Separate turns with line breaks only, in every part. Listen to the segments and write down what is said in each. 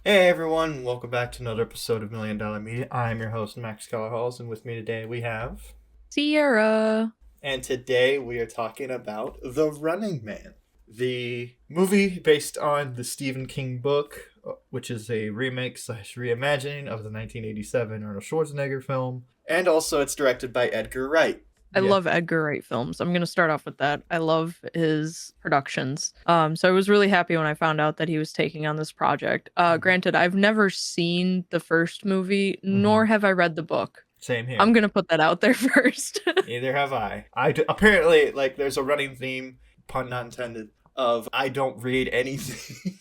Hey everyone, welcome back to another episode of Million Dollar Media. I'm your host, Max Kellerhalls, and with me today we have...
Sierra.
And today we are talking about The Running Man, the movie based on the Stephen King book, which is a remake slash reimagining of the 1987 Arnold Schwarzenegger film, and also it's directed by Edgar Wright.
I
Yeah.
love Edgar Wright films. I'm gonna start off with that. I love his productions. So I was really happy when I found out that he was taking on this project. Granted, I've never seen the first movie, nor have I read the book.
Same here.
I'm gonna put that out there first.
Neither have I. Apparently, like, there's a running theme, pun not intended, of I don't read anything.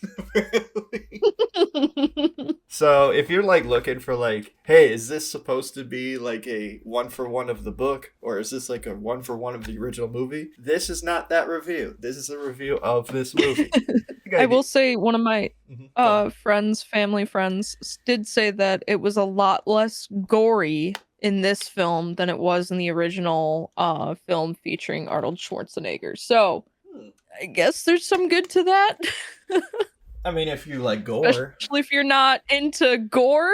So if you're like looking for like, hey, is this supposed to be like a one for one of the book, or is this like a one for one of the original movie? This is not that review. This is a review of this movie.
I will say one of my family friends, did say that it was a lot less gory in this film than it was in the original film featuring Arnold Schwarzenegger. So I guess there's some good to that.
I mean, if you like gore.
Especially if you're not into gore.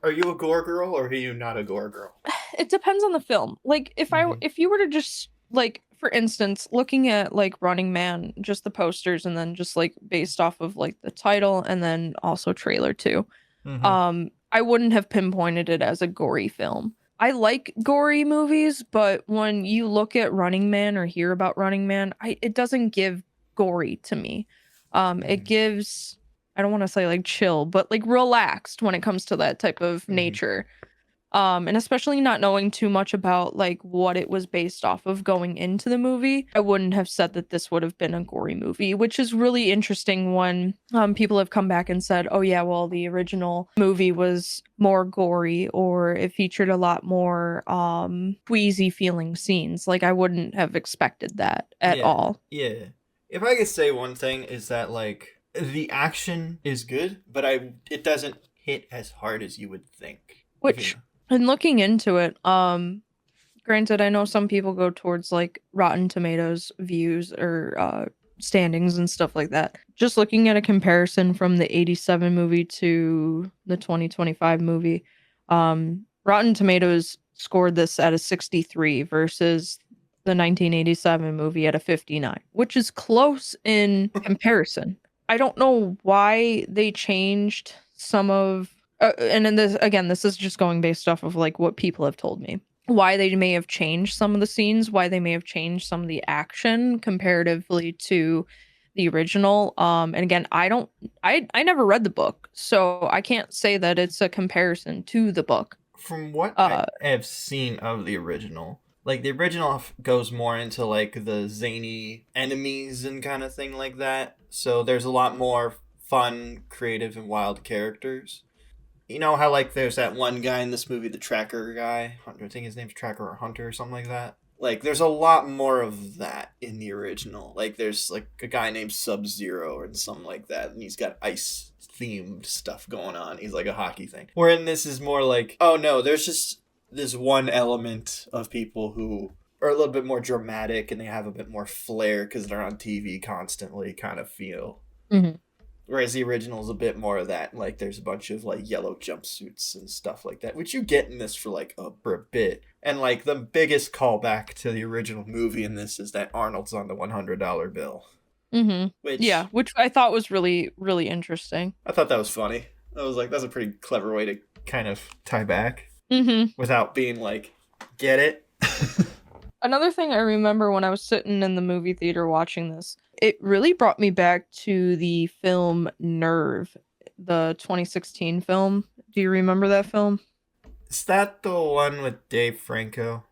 Are you a gore girl or are you not a gore girl?
It depends on the film. Like if you were to just like, for instance, looking at like Running Man, just the posters and then just like based off of like the title and then also trailer too. I wouldn't have pinpointed it as a gory film. I like gory movies, but when you look at Running Man or hear about Running Man, it doesn't give gory to me. It gives, I don't want to say like chill, but like relaxed when it comes to that type of nature. And especially not knowing too much about like what it was based off of going into the movie, I wouldn't have said that this would have been a gory movie, which is really interesting when people have come back and said, oh yeah, well, the original movie was more gory or it featured a lot more queasy feeling scenes. Like I wouldn't have expected that at all.
Yeah. If I could say one thing is that like the action is good, but it doesn't hit as hard as you would think.
Which, and looking into it, granted, I know some people go towards like Rotten Tomatoes views or standings and stuff like that. Just looking at a comparison from the 87 movie to the 2025 movie, Rotten Tomatoes scored this at a 63 versus the 1987 movie at a 59, which is close in comparison. I don't know why they changed some of and in this, again, this is just going based off of like what people have told me, why they may have changed some of the scenes, why they may have changed some of the action comparatively to the original. And again, I never read the book, so I can't say that it's a comparison to the book.
From what I have seen of the original, like the original goes more into like the zany enemies and kind of thing like that. So there's a lot more fun, creative, and wild characters. You know how like there's that one guy in this movie, the Tracker guy? I think his name's Tracker or Hunter or something like that. Like there's a lot more of that in the original. Like there's like a guy named Sub-Zero or something like that, and he's got ice themed stuff going on. He's like a hockey thing. Wherein this is more like, oh no, there's just this one element of people who are a little bit more dramatic and they have a bit more flair because they're on TV constantly kind of feel. Whereas the original is a bit more of that. Like there's a bunch of like yellow jumpsuits and stuff like that, which you get in this for a bit. And like the biggest callback to the original movie in this is that Arnold's on the $100 bill. Which
I thought was really, really interesting.
I thought that was funny. I was like, that's a pretty clever way to kind of tie back without being like, get it?
Another thing I remember when I was sitting in the movie theater watching this, it really brought me back to the film Nerve, the 2016 film. Do you remember that film?
Is that the one with Dave Franco?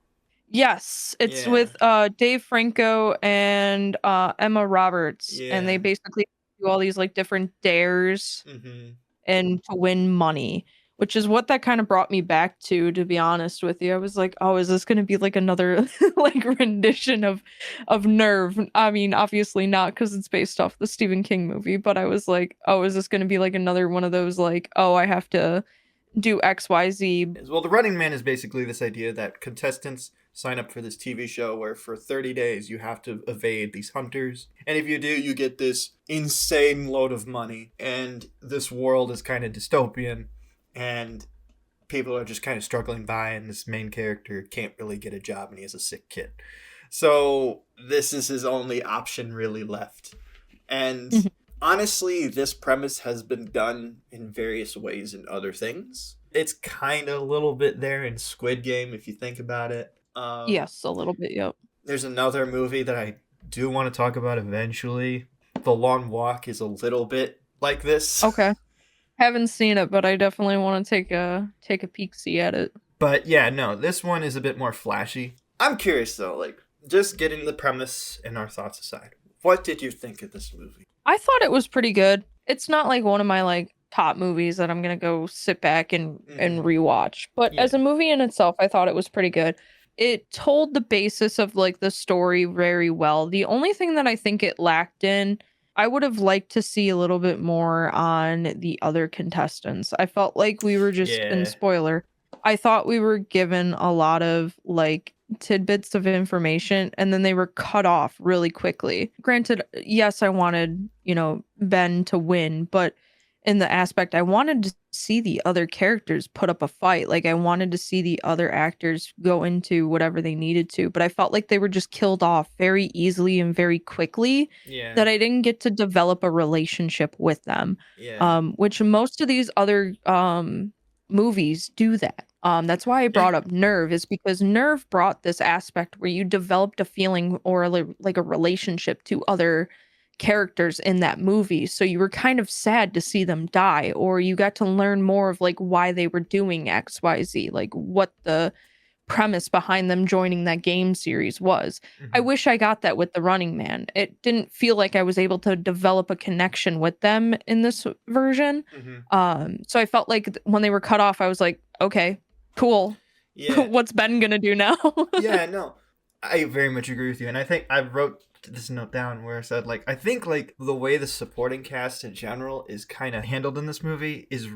Yes, it's with Dave Franco and Emma Roberts, and they basically do all these like different dares and to win money, which is what that kind of brought me back to be honest with you. I was like, oh, is this going to be like another like rendition of Nerve? I mean, obviously not, because it's based off the Stephen King movie, but I was like, oh, is this going to be like another one of those like, oh, I have to do XYZ?
Well, The Running Man is basically this idea that contestants sign up for this TV show where for 30 days you have to evade these hunters. And if you do, you get this insane load of money. And this world is kind of dystopian. And people are just kind of struggling by. And this main character can't really get a job and he has a sick kid. So this is his only option really left. And honestly, this premise has been done in various ways in other things. It's kind of a little bit there in Squid Game, if you think about it.
Yes, a little bit, yep.
There's another movie that I do want to talk about eventually. The Long Walk is a little bit like this.
Okay. Haven't seen it, but I definitely want to take a peek-see at it.
But yeah, no, this one is a bit more flashy. I'm curious though, like, just getting the premise and our thoughts aside, what did you think of this movie?
I thought it was pretty good. It's not like one of my like top movies that I'm gonna go sit back and rewatch. But as a movie in itself, I thought it was pretty good. It told the basis of like the story very well. The only thing that I think it lacked in, I would have liked to see a little bit more on the other contestants. I felt like we were just, in spoiler, I thought we were given a lot of like tidbits of information and then they were cut off really quickly. Granted, yes, I wanted, Ben to win, but in the aspect I wanted to see the other characters put up a fight. Like I wanted to see the other actors go into whatever they needed to, but I felt like they were just killed off very easily and very quickly that I didn't get to develop a relationship with them. Which most of these other movies do that. That's why I brought up Nerve, is because Nerve brought this aspect where you developed a feeling or like a relationship to other characters in that movie. So you were kind of sad to see them die, or you got to learn more of like why they were doing XYZ, like what the premise behind them joining that game series was. I wish I got that with The Running Man. It didn't feel like I was able to develop a connection with them in this version. So I felt like when they were cut off, I was like, okay, cool. What's Ben gonna do now?
No, I very much agree with you. And I think I wrote this note down where I said, like, I think like the way the supporting cast in general is kind of handled in this movie is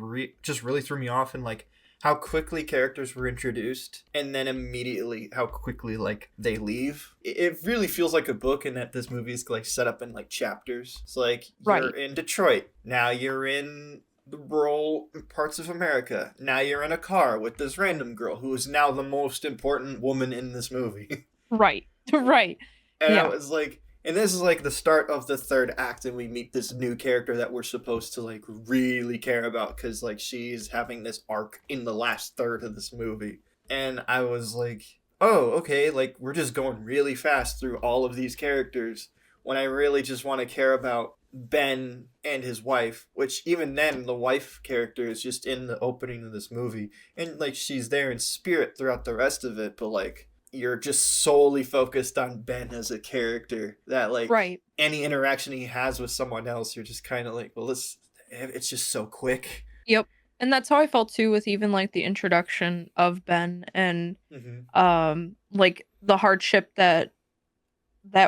just really threw me off, and like how quickly characters were introduced and then immediately how quickly like they leave. It really feels like a book, and that this movie is like set up in like chapters. It's like you're in Detroit, now you're in the rural parts of America, now you're in a car with this random girl who is now the most important woman in this movie.
Right.
And I was like, and this is like the start of the third act, and we meet this new character that we're supposed to like really care about because like she's having this arc in the last third of this movie. And I was like, oh, okay, like we're just going really fast through all of these characters when I really just want to care about Ben and his wife, which even then the wife character is just in the opening of this movie, and like she's there in spirit throughout the rest of it, but like you're just solely focused on Ben as a character, that like any interaction he has with someone else, you're just kind of like, well, it's just so quick.
Yep. And that's how I felt too with even like the introduction of Ben and like the hardship that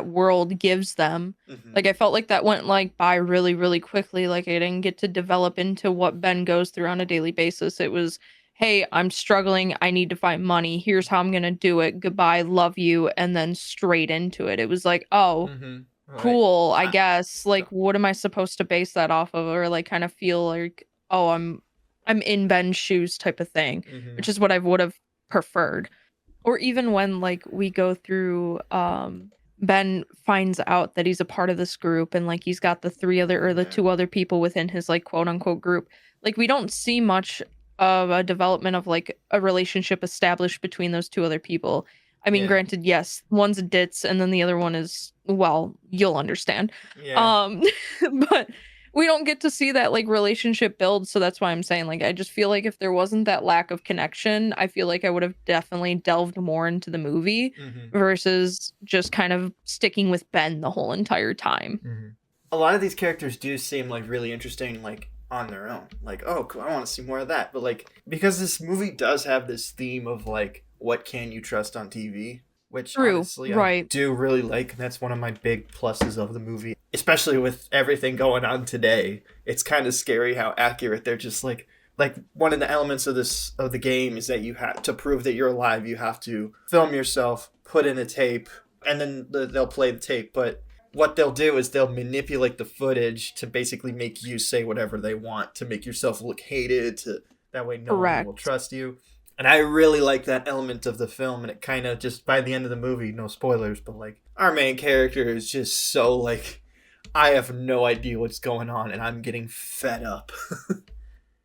world gives them. Like I felt like that went like by really, really quickly. Like I didn't get to develop into what Ben goes through on a daily basis. It was, hey, I'm struggling, I need to find money, here's how I'm gonna do it, goodbye, love you, and then straight into it. It was like, oh, cool, I guess. Like, what am I supposed to base that off of? Or like kind of feel like, oh, I'm in Ben's shoes type of thing, which is what I would have preferred. Or even when like we go through Ben finds out that he's a part of this group, and like he's got the two other people within his like quote unquote group. Like we don't see much of a development of like a relationship established between those two other people. I mean, granted, yes, one's a ditz and then the other one is, well, you'll understand. But we don't get to see that like relationship build. So that's why I'm saying, like, I just feel like if there wasn't that lack of connection, I feel like I would have definitely delved more into the movie versus just kind of sticking with Ben the whole entire time.
A lot of these characters do seem like really interesting, like on their own. Like, oh, cool, I want to see more of that. But like, because this movie does have this theme of like, what can you trust on TV? Which honestly, I do really like. And that's one of my big pluses of the movie. Especially with everything going on today. It's kind of scary how accurate they're just like, like one of the elements of the game is that you have to prove that you're alive. You have to film yourself, put in a tape, and then they'll play the tape. But what they'll do is they'll manipulate the footage to basically make you say whatever they want to make yourself look hated. To that way, no one will
Correct.
trust you. And I really like that element of the film. And it kind of just by the end of the movie, no spoilers, but like our main character is just so like, I have no idea what's going on, and I'm getting fed up.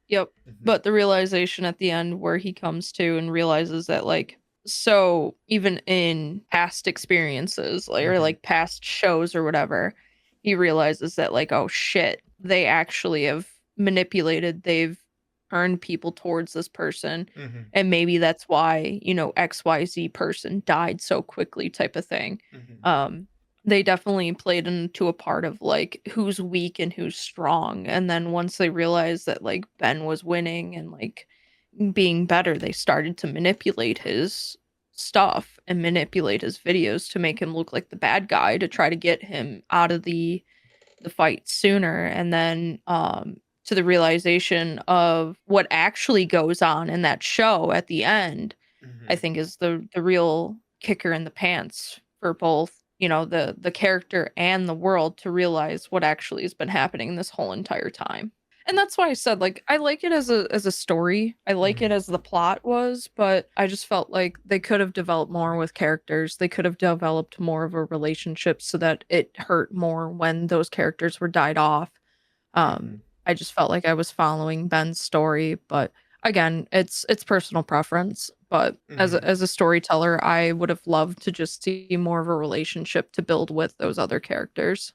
Yep.
Mhm.
But the realization at the end where he comes to and realizes that, like, so even in past experiences, like, or
Mhm.
like past shows or whatever, he realizes that, like, oh shit, they actually have manipulated, they've turned people towards this person.
Mhm.
And maybe that's why, XYZ person died so quickly, type of thing.
Mhm.
Um, they definitely played into a part of like who's weak and who's strong. And then once they realized that like Ben was winning and like being better, they started to manipulate his stuff and manipulate his videos to make him look like the bad guy to try to get him out of the fight sooner. And then to the realization of what actually goes on in that show at the end, I
Mhm.
think is the real kicker in the pants for both, the character and the world to realize what actually has been happening this whole entire time. And that's why I said, like, I like it as a story. I like it
Mhm.
as the plot was, but I just felt like they could have developed more with characters. They could have developed more of a relationship so that it hurt more when those characters were died off. Um,
Mhm.
I just felt like I was following Ben's story, but again, it's personal preference. But as a,
Mhm.
as a storyteller, I would have loved to just see more of a relationship to build with those other characters.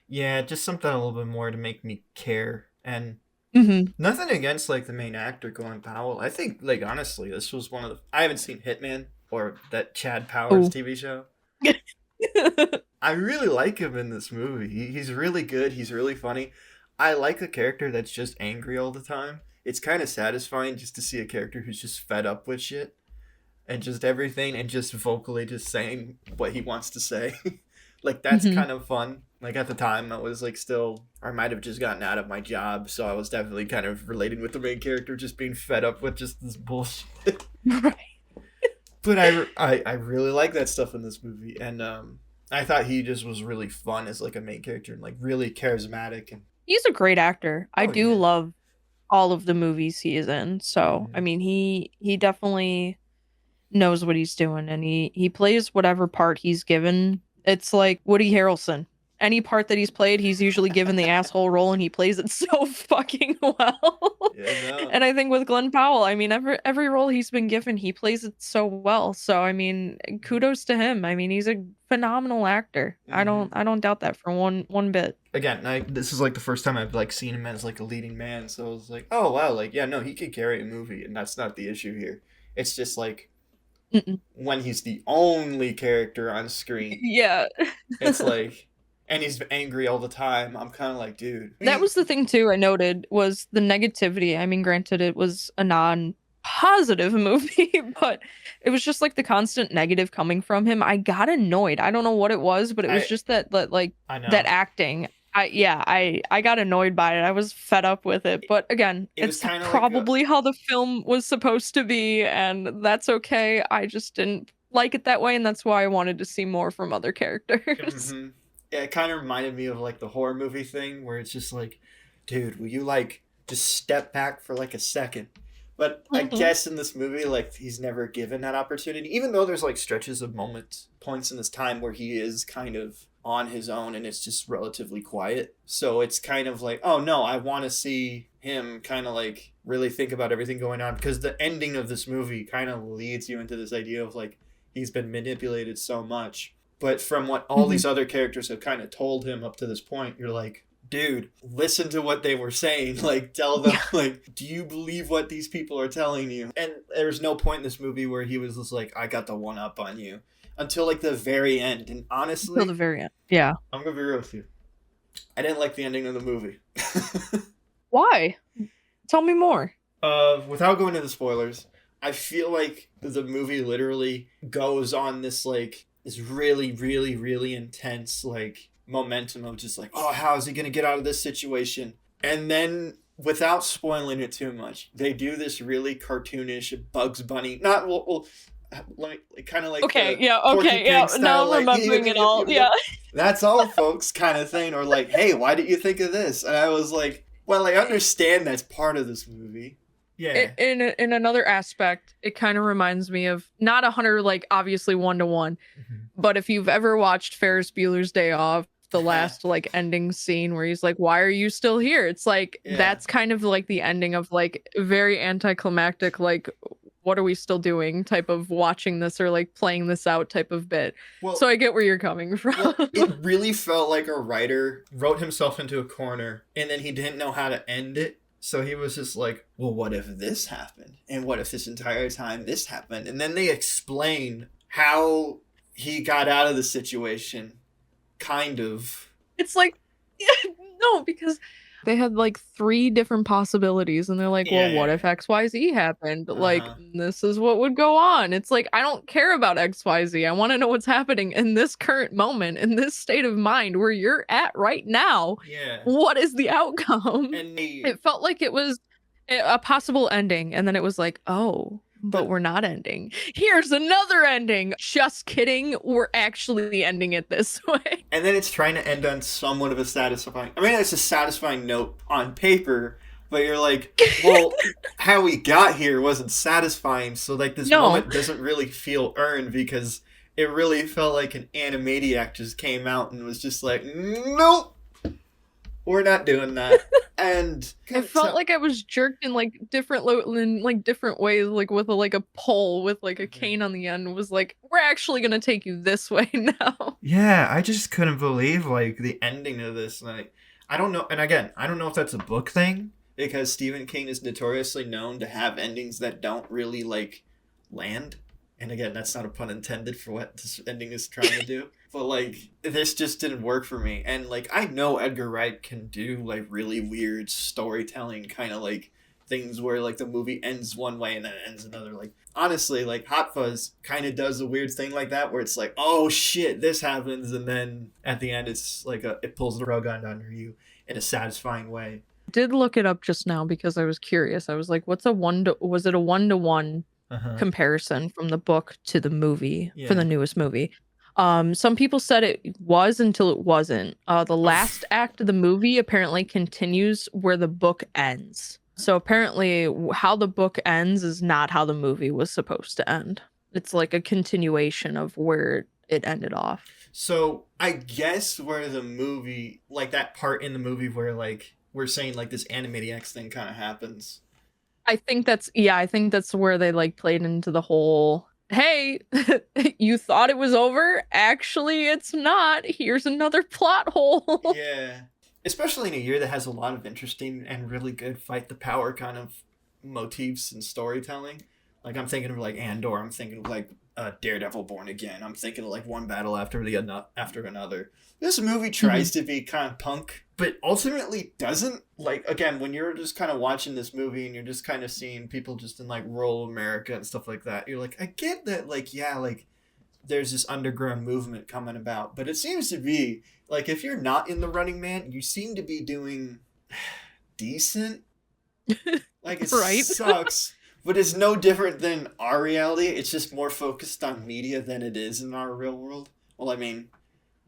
Yeah, just something a little bit more to make me care. And
Hmm.
nothing against like the main actor, Glenn Powell. I think like honestly, this was one of the. I haven't seen Hitman or that Chad Powers
Oh.
TV show. I really like him in this movie. He's really good. He's really funny. I like a character that's just angry all the time. It's kind of satisfying just to see a character who's just fed up with shit and just everything and just vocally just saying what he wants to say. Like that's
Hmm.
kind of fun. Like at the time I was like still I might have just gotten out of my job, so I was definitely kind of relating with the main character just being fed up with just this bullshit.
Right.
But I really like that stuff in this movie, and I thought he just was really fun as like a main character and like really charismatic and
He's a great actor. I
oh
do
yeah.
love all of the movies he is in. So, I
Mhm.
mean, he definitely knows what he's doing and he plays whatever part he's given. It's like Woody Harrelson. Any part that he's played, he's usually given the asshole role and he plays it so fucking well.
Yeah, no.
And I think with Glenn Powell, I mean every role he's been given, he plays it so well. So I mean, kudos to him. I mean, he's a phenomenal actor. I
Hmm.
don't I don't doubt that for one bit.
Again, this is like the first time I've like seen him as like a leading man, so I was like, oh wow, like yeah, no, he could carry a movie, and that's not the issue here. It's just like
Mm-mm.
when he's the only character on screen,
Yeah.
it's like, and he's angry all the time. I'm kind of like, dude,
That was the thing too I noted was the negativity. I mean, granted it was a non-positive movie, but it was just like the constant negative coming from him. I got annoyed. I don't know what it was, but it was
I
just that like
I
that
know
acting. I got annoyed by it. I was fed up with it. But again,
it was
it's
kind of like a.
probably how the film was supposed to be, and that's okay. I just didn't like it that way, and that's why I wanted to see more from other characters.
Mhm. Yeah, it kind of reminded me of like the horror movie thing where it's just like, dude, will you like just step back for like a second? But I
Mhm.
guess in this movie, like he's never given that opportunity, even though there's like stretches of moments, points in this time where he is kind of on his own and it's just relatively quiet. So it's kind of like, oh no, I want to see him kind of like really think about everything going on because the ending of this movie kind of leads you into this idea of like he's been manipulated so much, but from what all
Mhm.
these other characters have kind of told him up to this point, you're like, dude, listen to what they were saying. Like, tell them,
Yeah,
like, do you believe what these people are telling you? And there's no point in this movie where he was just like, I got the one up on you until like the very end. And
until the
honestly,
very end. Yeah.
I'm going to be real with you. I didn't like the ending of the movie.
Why? Tell me more.
Without going into spoilers, I feel like the movie literally goes on this like this really, really, really intense like momentum of just like, oh, how is he gonna get out of this situation? And then without spoiling it too much, they do this really cartoonish Bugs Bunny, not well, let me kind of like
Okay,
the
yeah,
Porky
okay, yeah.
Pig
Now
style,
I'm
like
remembering it all. Yeah.
that's all, folks, kind of thing, or like, hey, why did you think of this? And I was like, well, I understand that's part of this movie. Yeah.
In another aspect, it kind of reminds me of not a hundred like obviously one to one,
Mhm.
but if you've ever watched Ferris Bueller's Day Off, the last like ending scene where he's like, "Why are you still here?" It's like
Yeah.
that's kind of like the ending of like very anticlimactic, like what are we still doing type of watching this or like playing this out type of bit. So
Well,
I get where you're coming from.
well, it really felt like a writer wrote himself into a corner and then he didn't know how to end it. So he was just like, well, what if this happened? And what if this entire time this happened? And then they explain how he got out of the situation, kind of.
It's like no, because they had like three different possibilities and they're like,
Yeah,
well,
yeah,
what if
yeah.
XYZ happened? Like,
Uh-huh.
this is what would go on. It's like, I don't care about XYZ. I want to know what's happening in this current moment, in this state of mind where you're at right now.
Yeah.
What is the outcome?
And they,
It felt like it was a possible ending. And then it was like, oh, but
but
we're not ending. Here's another ending. Just kidding. We're actually ending it this way.
and then it's trying to end on somewhat of a satisfying. I mean, it's a satisfying note on paper, but you're like, well, how we got here wasn't satisfying. So like this
No.
moment doesn't really feel earned because it really felt like an Animaniac just came out and was just like, nope, we're not doing that. And
It felt like I was jerked in like in like different ways, like with a pole with like a cane on the end. Was like, we're actually gonna take you this way now.
yeah, I just couldn't believe like the ending of this. Like, I don't know, and again, I don't know if that's a book thing because Stephen King is notoriously known to have endings that don't really like land. And again, that's not a pun intended for what this ending is trying to do. But like, this just didn't work for me. And like, I know Edgar Wright can do like really weird storytelling kind of like things where like the movie ends one way and then it ends another. Like, honestly, like Hot Fuzz kind of does a weird thing like that where it's like, oh shit, this happens, and then at the end it's like it pulls the rug on under you in a satisfying way.
Did look it up just now because I was curious. I was like, what's a was it a 1-to-1
Uh-huh.
comparison from the book to the movie for
Yeah.
the newest movie? Some people said it was until it wasn't. The last act of the movie apparently continues where the book ends. So apparently how the book ends is not how the movie was supposed to end. It's like a continuation of where it ended off.
So I guess where the movie, like that part in the movie where like we're saying like this Animaniacs thing kind of happens.
I think that's where they like played into the whole, hey, you thought it was over? Actually, it's not. Here's another plot hole.
Yeah. Especially in a year that has a lot of interesting and really good fight the power kind of motifs and storytelling. Like I'm thinking of like Andor, I'm thinking of like Daredevil Born Again. I'm thinking of like one battle after after another. This movie tries to be kind of punk, but ultimately doesn't. Like again, when you're just kind of watching this movie and you're just kind of seeing people just in like rural America and stuff like that, you're like, I get that. Like yeah, like there's this underground movement coming about, but it seems to be like if you're not in the Running Man, you seem to be doing decent. Like it
Right?
sucks, but it's no different than our reality. It's just more focused on media than it is in our real world. Well, I mean,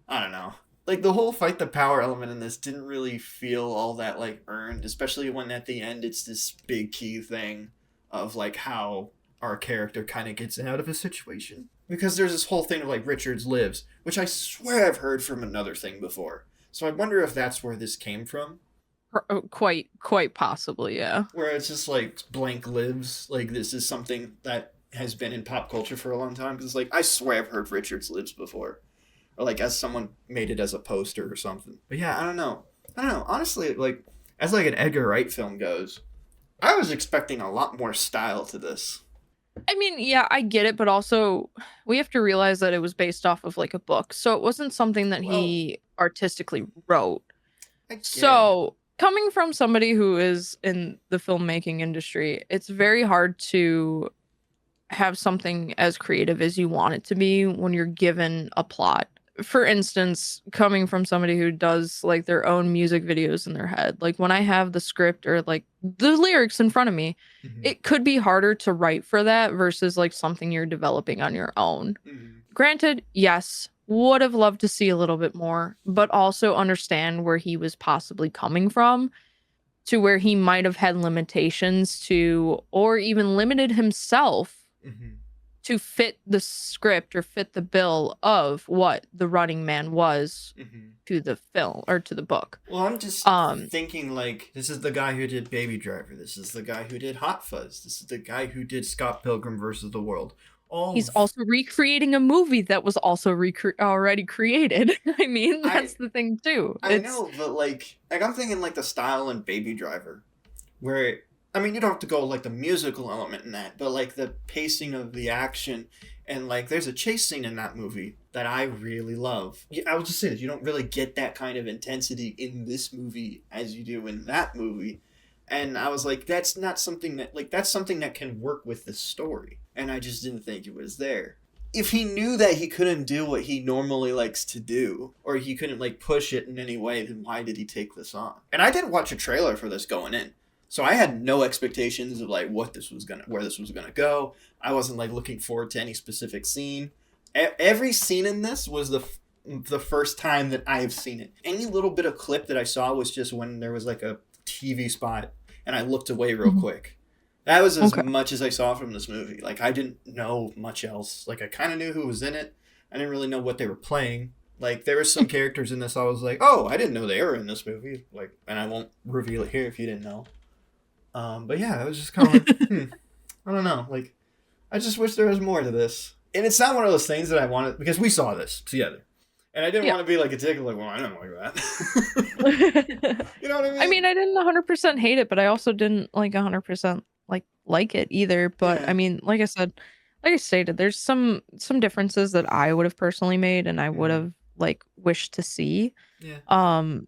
I don't know. Like the whole fight the power element in this didn't really feel all that like earned, especially when at the end it's this big key thing of like how our character kind of gets out of a situation. Because there's this whole thing of like Richards lives, which I swear I've heard from another thing before. So I wonder if that's where this came from.
Quite possibly, yeah.
Where it's just like blank lives. Like this is something that has been in pop culture for a long time. Because like I swear I've heard Richards lives before, or like as someone made it as a poster or something. But yeah, I don't know. Honestly, like as like an Edgar Wright film goes, I was expecting a lot more style to this.
I mean, yeah, I get it, but also we have to realize that it was based off of like a book. So it wasn't something that
Well,
he artistically wrote.
I get it.
So coming from somebody who is in the filmmaking industry, it's very hard to have something as creative as you want it to be when you're given a plot for instance, coming from somebody who does like their own music videos in their head, like when I have the script or like the lyrics in front of me,
Mhm.
it could be harder to write for that versus like something you're developing on your own.
Mhm.
Granted, yes, would have loved to see a little bit more, but also understand where he was possibly coming from to where he might have had limitations to, or even limited himself
Mhm.
to fit the script or fit the bill of what the Running Man was
Mhm.
to the film or to the book.
Well, I'm just
Um,
thinking like this is the guy who did Baby Driver. This is the guy who did Hot Fuzz. This is the guy who did Scott Pilgrim versus the World. All
he's also recreating a movie that was also already created. I mean,
I
that's the thing too.
I know, but like I'm thinking like the style in Baby Driver, where I mean you don't have to go like the musical element in that, but like the pacing of the action, and like there's a chase scene in that movie that I really love. I will just say that you don't really get that kind of intensity in this movie as you do in that movie, and I was like, that's not something that like that's something that can work with the story, and I just didn't think it was there. If he knew that he couldn't do what he normally likes to do, or he couldn't like push it in any way, then why did he take this on? And I didn't watch a trailer for this going in, so I had no expectations of like where this was gonna go. I wasn't like looking forward to any specific scene. Every scene in this was the first time that I have seen it. Any little bit of clip that I saw was just when there was like a TV spot, and I looked away real
Mhm.
quick. That was as
Okay.
much as I saw from this movie. Like I didn't know much else. Like I kind of knew who was in it. I didn't really know what they were playing. Like there were some characters in this I was like, "Oh, I didn't know they were in this movie." Like, and I won't reveal it here if you didn't know. But yeah, I was just kind of like, I don't know. Like, I just wish there was more to this. And it's not one of those things that I wanted because we saw this together, and I didn't
Yeah.
want to be like a dick. Like, well, I don't like that. You know what I
I
mean?
mean, I didn't 100% hate it, but I also didn't like 100% like it either. But I
Yeah.
mean, like I stated, there's some differences that I would have personally made and I would
Mm-hmm.
have like wished to see.
Yeah.
Um,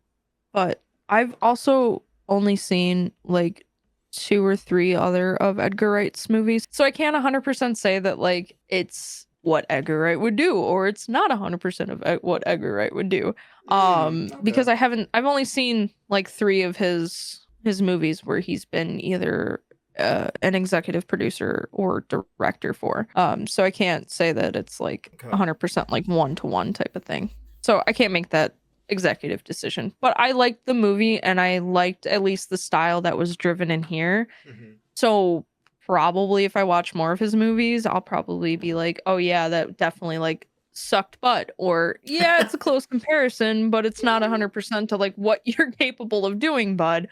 but I've also only seen like two or three other of Edgar Wright's movies. So I can't 100% say that like it's what Edgar Wright would do or it's not 100% of what Edgar Wright would do.
Okay.
Because I've only seen like three of his movies where he's been either an executive producer or director for. So I can't say that it's like
Okay.
100% like one to one type of thing. So I can't make that executive decision. But I liked the movie and I liked at least the style that was driven in here.
Mm-hmm.
So probably if I watch more of his movies, I'll probably be like, "Oh yeah, that definitely like sucked butt," or "Yeah, it's a close comparison, but it's not 100% to like what you're capable of doing, bud."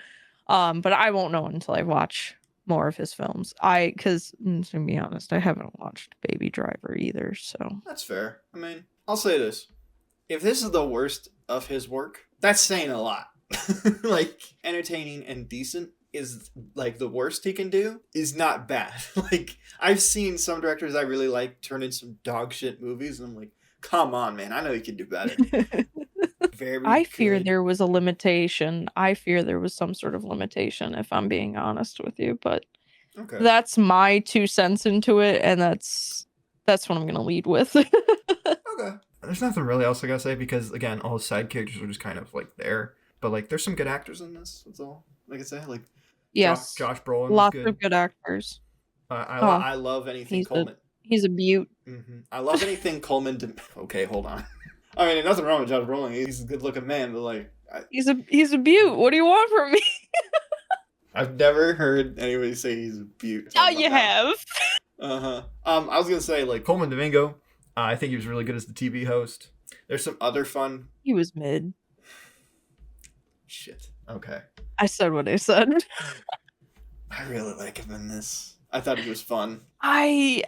But I won't know until I watch more of his films. Cuz to be honest, I haven't watched Baby Driver either, so
That's fair. I mean, I'll say this. If this is the worst of his work, that's saying a lot. Like, entertaining and decent is like the worst he can do is not bad. Like, I've seen some directors I really like turn in some dog shit movies, and I'm like, come on, man, I know you can do better. Very
I fear
good.
there was a limitation. I fear there was some sort of limitation, if I'm being honest with you. But
Okay.
that's my 2 cents into it, and that's what I'm gonna lead with.
Okay. There's nothing really else I gotta say because, again, all the side characters are just kind of like there. But, like, there's some good actors in this. That's all I can say. Like,
Yes,
Josh Brolin was
lots
good.
of good actors. Oh,
I love anything
he's a
Coleman.
he's a beaut.
I love anything Coleman. Okay, hold on. I mean, nothing wrong with Josh Brolin. He's a good-looking man, but like,
He's a beaut. What do you want from me?
I've never heard anybody say he's a beaut.
Now you have.
I was gonna say like Coleman Domingo. I think he was really good as the TV host. There's some other fun
He was mid.
shit. Okay,
I said what I said.
I really like him in this. I thought he was fun.
I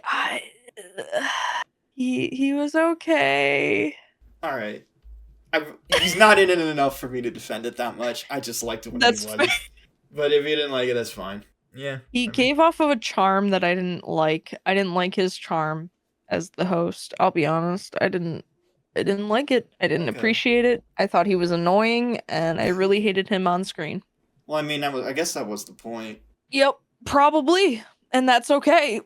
he was okay.
All right, he's not in it enough for me to defend it that much. I just liked it when he
That's
was.
fair.
But if you didn't like it, that's fine. Yeah.
He
I mean,
gave off of a charm that I didn't like. I didn't like his charm as the host. I'll be honest. I didn't like it. I didn't
okay.
appreciate it. I thought he was annoying and I really hated him on screen.
Well, I mean, I guess that was the point.
Yep, probably. And that's okay.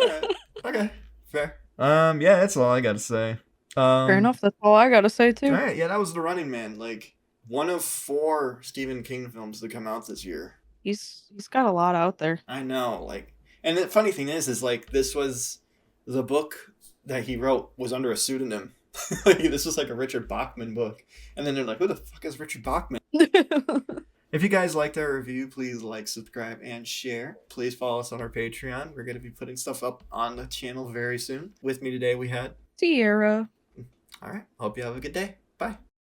All right. Okay. Fair. Yeah, that's all I gotta say.
Fair
Um,
enough. That's all I gotta say
all
too.
right, yeah, that was The Running Man. Like one of 4 Stephen King films that come out this year.
He's got a lot out there.
I know, like, and the funny thing is like this was the book that he wrote was under a pseudonym. Like this was like a Richard Bachman book, and then they're like, "Who the fuck is Richard Bachman?" If you guys liked our review, please like, subscribe, and share. Please follow us on our Patreon. We're going to be putting stuff up on the channel very soon. With me today, we had
Sierra.
All right. Hope you have a good day. Bye.